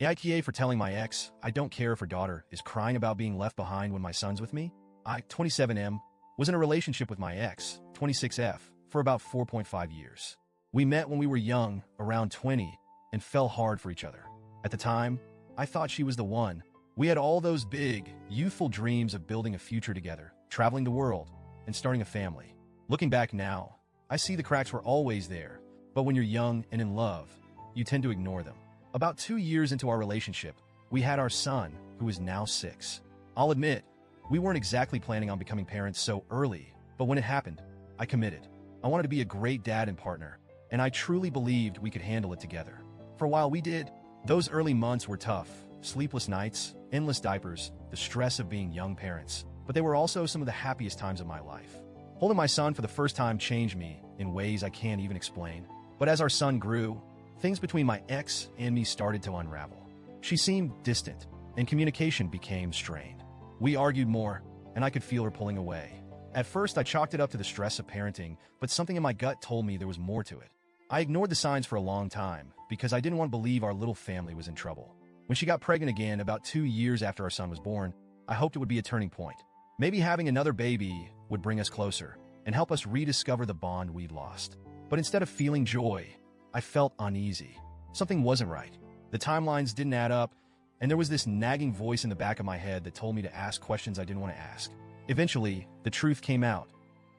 AITA for telling my ex I don't care if her daughter is crying about being left behind when my son's with me. I, 27M, was in a relationship with my ex, 26F, for about 4.5 years. We met when we were young, around 20, and fell hard for each other. At the time, I thought she was the one. We had all those big, youthful dreams of building a future together, traveling the world, and starting a family. Looking back now, I see the cracks were always there, but when you're young and in love, you tend to ignore them. About 2 years into our relationship, we had our son, who is now 6. I'll admit, we weren't exactly planning on becoming parents so early, but when it happened, I committed. I wanted to be a great dad and partner, and I truly believed we could handle it together. For a while we did. Those early months were tough. Sleepless nights, endless diapers, the stress of being young parents. But they were also some of the happiest times of my life. Holding my son for the first time changed me in ways I can't even explain. But as our son grew, things between my ex and me started to unravel. She seemed distant, and communication became strained. We argued more, and I could feel her pulling away. At first, I chalked it up to the stress of parenting, but something in my gut told me there was more to it. I ignored the signs for a long time because I didn't want to believe our little family was in trouble. When she got pregnant again about 2 years after our son was born, I hoped it would be a turning point. Maybe having another baby would bring us closer and help us rediscover the bond we'd lost. But instead of feeling joy, I felt uneasy. Something wasn't right. The timelines didn't add up, and there was this nagging voice in the back of my head that told me to ask questions I didn't want to ask. Eventually, the truth came out.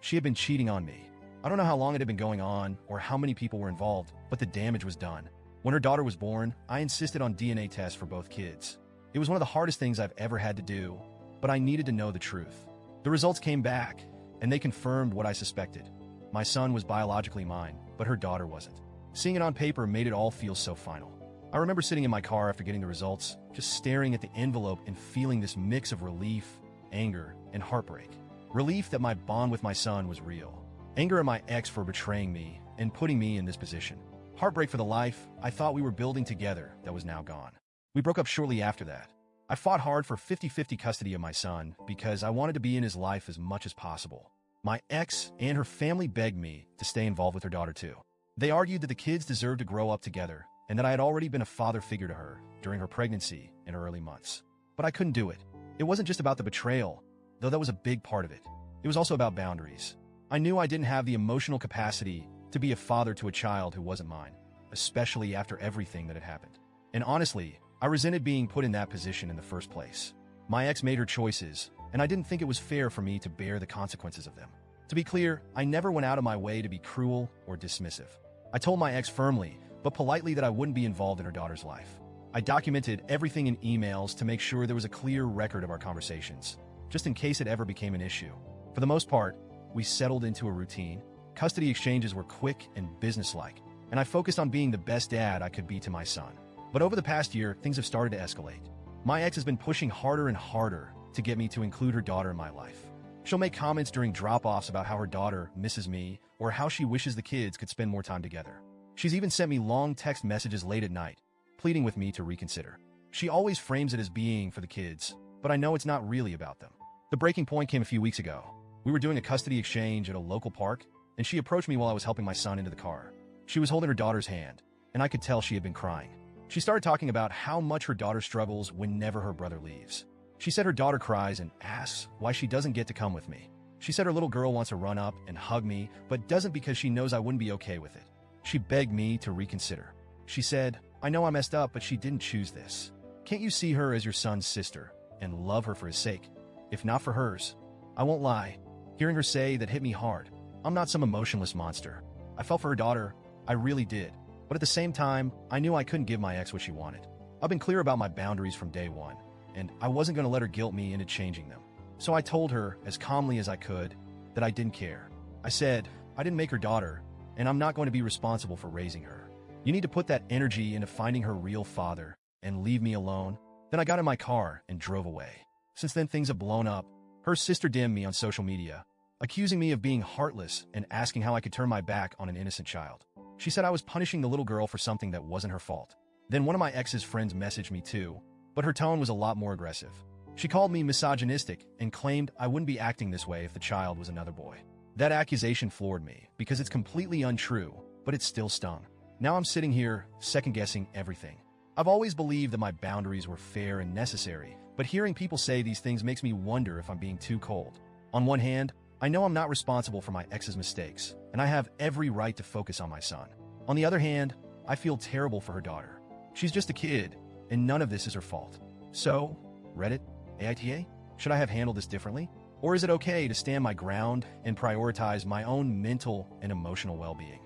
She had been cheating on me. I don't know how long it had been going on or how many people were involved, but the damage was done. When her daughter was born, I insisted on DNA tests for both kids. It was one of the hardest things I've ever had to do, but I needed to know the truth. The results came back, and they confirmed what I suspected. My son was biologically mine, but her daughter wasn't. Seeing it on paper made it all feel so final. I remember sitting in my car after getting the results, just staring at the envelope and feeling this mix of relief, anger, and heartbreak. Relief that my bond with my son was real. Anger at my ex for betraying me and putting me in this position. Heartbreak for the life I thought we were building together that was now gone. We broke up shortly after that. I fought hard for 50-50 custody of my son because I wanted to be in his life as much as possible. My ex and her family begged me to stay involved with her daughter too. They argued that the kids deserved to grow up together and that I had already been a father figure to her during her pregnancy and her early months. But I couldn't do it. It wasn't just about the betrayal, though that was a big part of it. It was also about boundaries. I knew I didn't have the emotional capacity to be a father to a child who wasn't mine, especially after everything that had happened. And honestly, I resented being put in that position in the first place. My ex made her choices, and I didn't think it was fair for me to bear the consequences of them. To be clear, I never went out of my way to be cruel or dismissive. I told my ex firmly, but politely, that I wouldn't be involved in her daughter's life. I documented everything in emails to make sure there was a clear record of our conversations, just in case it ever became an issue. For the most part, we settled into a routine. Custody exchanges were quick and businesslike, and I focused on being the best dad I could be to my son. But over the past year, things have started to escalate. My ex has been pushing harder and harder to get me to include her daughter in my life. She'll make comments during drop-offs about how her daughter misses me or how she wishes the kids could spend more time together. She's even sent me long text messages late at night, pleading with me to reconsider. She always frames it as being for the kids, but I know it's not really about them. The breaking point came a few weeks ago. We were doing a custody exchange at a local park, and she approached me while I was helping my son into the car. She was holding her daughter's hand, and I could tell she had been crying. She started talking about how much her daughter struggles whenever her brother leaves. She said her daughter cries and asks why she doesn't get to come with me. She said her little girl wants to run up and hug me, but doesn't because she knows I wouldn't be okay with it. She begged me to reconsider. She said, "I know I messed up, but she didn't choose this. Can't you see her as your son's sister and love her for his sake? If not for hers." I won't lie. Hearing her say that hit me hard. I'm not some emotionless monster. I felt for her daughter. I really did. But at the same time, I knew I couldn't give my ex what she wanted. I've been clear about my boundaries from day one, and I wasn't going to let her guilt me into changing them. So I told her, as calmly as I could, that I didn't care. I said, I didn't make her daughter, and I'm not going to be responsible for raising her. You need to put that energy into finding her real father and leave me alone. Then I got in my car and drove away. Since then, things have blown up. Her sister DM'd me on social media, accusing me of being heartless and asking how I could turn my back on an innocent child. She said I was punishing the little girl for something that wasn't her fault. Then one of my ex's friends messaged me too, but her tone was a lot more aggressive. She called me misogynistic and claimed I wouldn't be acting this way if the child was another boy. That accusation floored me because it's completely untrue, but it still stung. Now I'm sitting here second-guessing everything. I've always believed that my boundaries were fair and necessary, but hearing people say these things makes me wonder if I'm being too cold. On one hand, I know I'm not responsible for my ex's mistakes, and I have every right to focus on my son. On the other hand, I feel terrible for her daughter. She's just a kid, and none of this is her fault. So, Reddit, AITA, should I have handled this differently? Or is it okay to stand my ground and prioritize my own mental and emotional well-being?